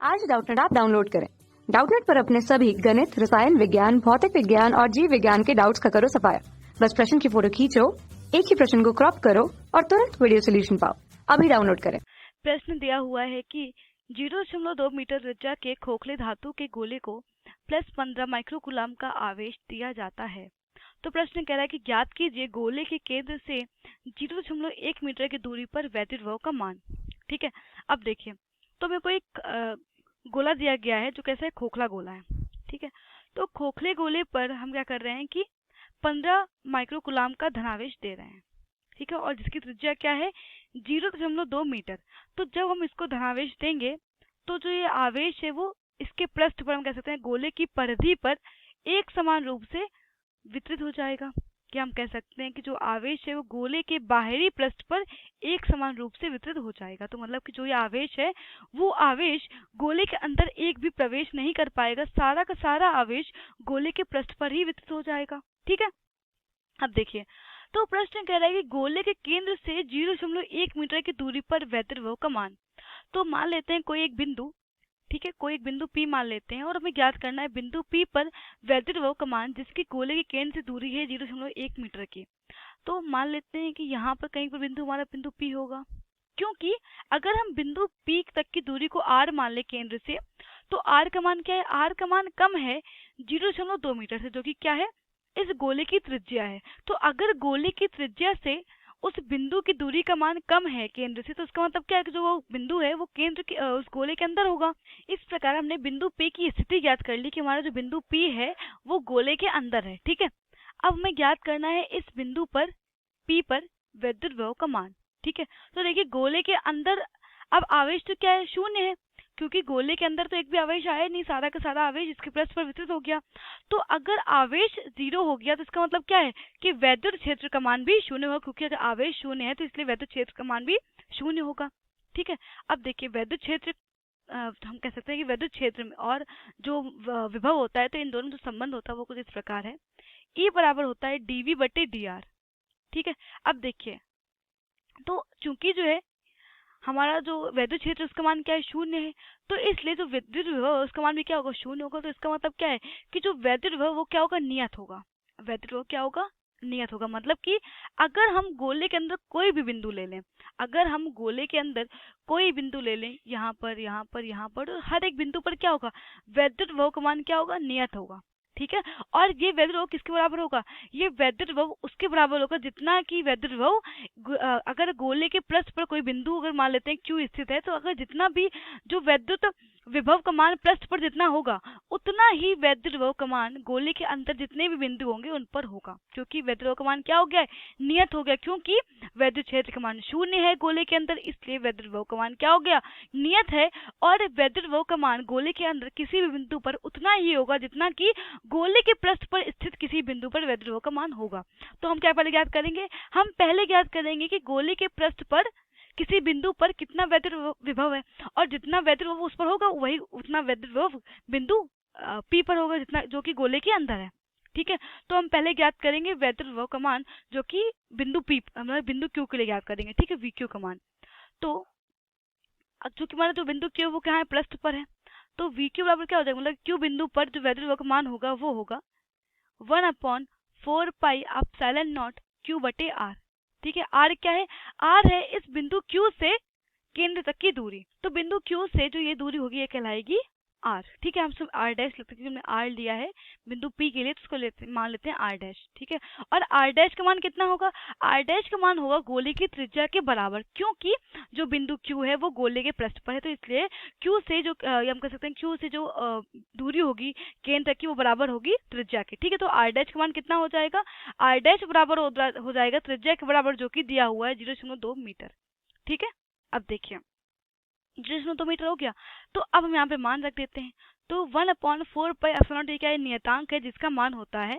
आज Doubtnut app download करें। Doubtnut पर अपने सभी गणित, रसायन विज्ञान, भौतिक विज्ञान और जीव विज्ञान के डाउट्स का करो सफाया। बस प्रश्न की फोटो खींचो, एक ही प्रश्न को क्रॉप करो और तुरंत वीडियो सोल्यूशन पाओ। अभी डाउनलोड करें। प्रश्न दिया हुआ है कि 0.2 मीटर त्रिज्या के खोखले धातु के गोले को +15 माइक्रोकूलाम का आवेश दिया जाता है। तो प्रश्न कह रहा है कि ज्ञात कीजिए गोले के केंद्र से 0.1 मीटर की दूरी पर वैद्युत विभव का मान। ठीक है, अब देखिए, तो मेरे को एक गोला दिया गया है जो कैसा है, खोखला गोला है। ठीक है, तो खोखले गोले पर हम क्या कर रहे हैं कि 15 माइक्रोकूलाम का धनावेश दे रहे हैं। ठीक है, और जिसकी त्रिज्या क्या है, 0.2 मीटर। तो जब हम इसको धनावेश देंगे तो जो ये आवेश है वो इसके पृष्ठ पर, हम कह सकते हैं गोले की परिधि पर एक समान रूप से वितरित हो जाएगा। कि हम कह सकते हैं कि जो आवेश है वो गोले के बाहरी पृष्ठ पर एक समान रूप से वितरित हो जाएगा। तो मतलब कि जो ये आवेश है वो आवेश गोले के अंदर एक भी प्रवेश नहीं कर पाएगा, सारा का सारा आवेश गोले के पृष्ठ पर ही वितरित हो जाएगा। ठीक है, अब देखिए, तो प्रश्न कह रहा है कि गोले के केंद्र से 0.1 मीटर की दूरी पर वैद्युत विभव का मान। तो मान लेते हैं कोई एक बिंदु, ठीक है, कोई एक बिंदु P मान लेते हैं और हमें ज्ञात करना है बिंदु P पर वैद्युत विभव का मान जिसकी गोले के केंद्र से दूरी है 0.1 मीटर की। तो मान लेते हैं कि यहाँ पर कहीं पर बिंदु हमारा बिंदु P होगा, क्योंकि अगर हम बिंदु P तक की दूरी को R मान ले केंद्र से, तो R का मान क्या है, R का मान कम है 0.2 मीटर से, जो कि क्या है, इस गोले की त्रिज्या है। तो अगर गोले की त्रिज्या से उस बिंदु की दूरी का मान कम है केंद्र से, तो उसका मतलब क्या है कि जो वो बिंदु है वो केंद्र के उस गोले के अंदर होगा। इस प्रकार हमने बिंदु P की स्थिति ज्ञात कर ली कि हमारा जो बिंदु P है वो गोले के अंदर है। ठीक है, अब हमें ज्ञात करना है इस बिंदु पर P पर वैद्युत विभव का मान। ठीक है, तो देखिए गोले के अंदर अब आवेश तो क्या है, शून्य है, क्योंकि गोले के अंदर तो एक भी आवेश आया नहीं, सारा का सारा आवेश इसके पृष्ठ पर वितरित हो गया। तो अगर आवेश 0 हो गया तो इसका मतलब क्या है कि वैद्युत क्षेत्र का मान भी शून्य होगा, क्योंकि अगर आवेश शून्य है तो इसलिए वैद्युत क्षेत्र का मान भी शून्य होगा। ठीक है, अब देखिए वैद्युत क्षेत्र, हम कह सकते हैं कि वैद्युत क्षेत्र में और जो विभव होता है, तो इन दोनों जो संबंध होता है वो कुछ इस प्रकार है, E बराबर होता है dV/dr। ठीक है, अब देखिए, तो चूंकि जो है हमारा जो वैद्युत क्षेत्र उसका मान क्या है, शून्य है, तो इसलिए जो विद्युत विभव है उसका मान भी क्या होगा, शून्य होगा। तो इसका मतलब क्या है कि जो वैद्युत विभव वो क्या होगा, नियत होगा। वैद्युत विभव क्या होगा, नियत होगा। मतलब कि अगर हम गोले के अंदर कोई भी बिंदु ले लें, अगर हम गोले के अंदर कोई बिंदु ले लें, यहाँ पर यहाँ पर यहाँ पर, तो हर एक बिंदु पर क्या होगा, वैद्युत विभव का मान क्या होगा, नियत होगा। ठीक है, और ये वैद्युत विभव किसके बराबर होगा, ये वैद्युत विभव उसके बराबर होगा जितना कि वैद्युत विभव अगर गोले के पृष्ठ पर कोई बिंदु अगर मान लेते हैं Q स्थित है, तो अगर जितना भी जो वैद्युत विभव का मान पृष्ठ पर जितना होगा उतना ही वैद्युत विभव का मान गोले के अंदर जितने भी बिंदु होंगे उन पर होगा। क्योंकि वैद्युत विभव का मान क्या हो गया है, नियत हो गया, क्योंकि वैद्युत क्षेत्र का मान शून्य है गोले के अंदर, इसलिए वैद्युत विभव का मान क्या हो गया, नियत है। और वैद्युत विभव का मान गोले के अंदर किसी भी बिंदु पर उतना ही होगा जितना कि गोले के पृष्ठ पर स्थित किसी बिंदु पर वैद्युत विभव का मान होगा। तो हम क्या पहले ज्ञात करेंगे, हम पहले ज्ञात करेंगे कि गोले के पृष्ठ पर किसी बिंदु पर कितना वैद्युत विभव है, और जितना वैद्युत विभव उस पर होगा वही उतना वैद्युत विभव बिंदु P पर होगा, जितना जो कि गोले के अंदर है। ठीक है, तो हम पहले ज्ञात करेंगे वैद्युत विभव का मान जो कि बिंदु P, मतलब बिंदु Q के लिए ज्ञात करेंगे। ठीक है, VQ का मान। तो चूंकि हमारा जो बिंदु Q वो क्या है, पृष्ठ पर है, तो VQ बराबर क्या हो जाएगा, मतलब Q बिंदु पर जो वैद्युत विभव का मान होगा वो होगा 1/4 पाई एप्सिलॉन नॉट Q/R। ठीक है, R क्या है, R है इस बिंदु Q से केंद्र तक की दूरी। तो बिंदु Q से जो ये दूरी होगी ये कहलाएगी R। ठीक है, हम सब R डैश लेते हैं, हमने R लिया है बिंदु P के लिए, तो उसको मान लेते हैं R डैश। ठीक है, और R डैश का मान कितना होगा, R डैश का मान होगा गोले की त्रिज्या के बराबर, क्योंकि जो बिंदु Q है वो गोले के पृष्ठ पर है, तो इसलिए Q से जो हम कह सकते हैं Q से जो दूरी होगी केंद्र तक की वो बराबर होगी त्रिज्या के। ठीक है, तो R डैश का मान कितना हो जाएगा, R डैश बराबर हो जाएगा त्रिज्या के बराबर, जो कि दिया हुआ है 0.2 मीटर। ठीक है, अब देखिए 0.2 मीटर हो गया, तो अब हम यहाँ पे मान रख देते हैं। तो 1/4 पाई एप्सिलॉन नॉट क्या है, नियतांक है जिसका मान होता है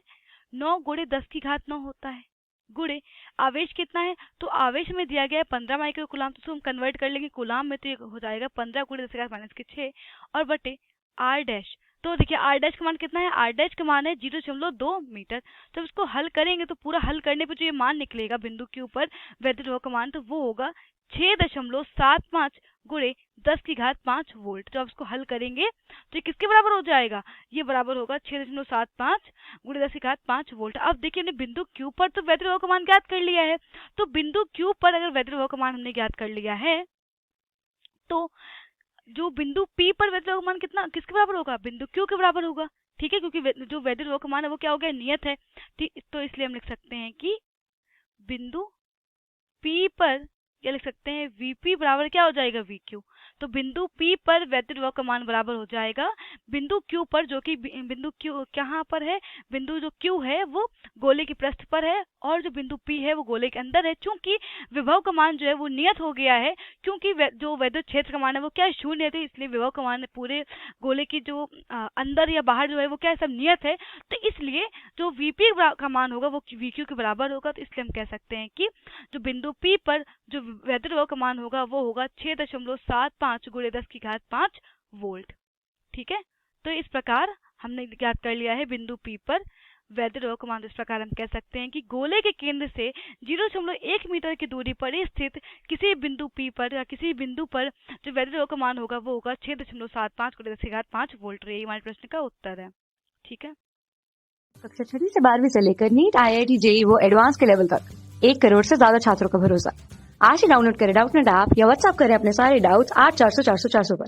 9 × 10⁹ होता है, गुणे आवेश कितना है, तो आवेश में दिया गया है 15 माइक्रोकूलाम, तो हम कन्वर्ट कर लेंगे कूलाम में, तो ये हो जाएगा 15 × 10⁻⁶ और बटे R डैश। तो देखिए R डैश का मान कितना है, R डैश का मान है 0.2 मीटर। जब इसको हल करेंगे तो पूरा हल करने पे जो ये मान निकलेगा बिंदु Q पर वैद्युत विभव का मान, तो वो होगा 6.75 गुणे 10 की घात 5 वोल्ट। जब इसको हल करेंगे तो ये किसके बराबर हो जाएगा, ये बराबर होगा 6.75 गुणे 10 की घात 5 वोल्ट। अब देखिए हमने बिंदु Q पर तो वैद्युत विभव का मान ज्ञात कर लिया है, तो बिंदु Q पर अगर वैद्युत विभव का मान हमने ज्ञात कर लिया है तो जो बिंदु P पर वैद्युत विभव का मान कितना किसके बराबर होगा, बिंदु Q के बराबर होगा। ठीक है, क्योंकि जो वैद्युत विभव का मान है वो क्या हो गया, नियत है। ठीक, तो इसलिए हम लिख सकते हैं कि बिंदु P पर क्या लिख सकते हैं, Vp बराबर क्या हो जाएगा, VQ। तो बिंदु P पर वैद्युत विभव का मान बराबर हो जाएगा बिंदु Q पर, जो कि बिंदु Q कहाँ पर है, बिंदु जो Q है वो गोले की पृष्ठ पर है और जो बिंदु P है वो गोले के अंदर है। चूंकि विभव का मान जो है वो नियत हो गया है, क्योंकि जो वैद्युत क्षेत्र का मान है वो क्या है, शून्य है, तो इसलिए विभव का मान पूरे गोले की जो अंदर या बाहर जो है वो क्या है, सब नियत है। तो इसलिए जो Vp का मान होगा वो VQ के बराबर होगा। तो इसलिए हम कह सकते हैं कि जो बिंदु P पर जो वैद्युत विभव का मान होगा वो होगा 6.75 गुणे 10 की घात 5 वोल्ट। ठीक है, तो इस प्रकार हमने ज्ञात कर लिया है बिंदु P पर वैद्युत विभव का मान। इस प्रकार हम कह सकते हैं कि गोले के केंद्र से 0.1 मीटर की दूरी पर स्थित किसी बिंदु P पर या किसी बिंदु पर जो वैद्युत विभव का मान होगा वो होगा 6.75 गुणे 10 की घात 5 वोल्ट। यही हमारे प्रश्न का उत्तर है। ठीक है, कक्षा 6 से 12वीं से लेकर नीट, IIT, JEE वो एडवांस के लेवल तक 1 करोड़ से ज्यादा छात्रों का भरोसा। आज ही डाउनलोड करें डाउटनेट ऐप या व्हाट्सएप करें अपने सारे डाउट्स 8400 400 400 पर।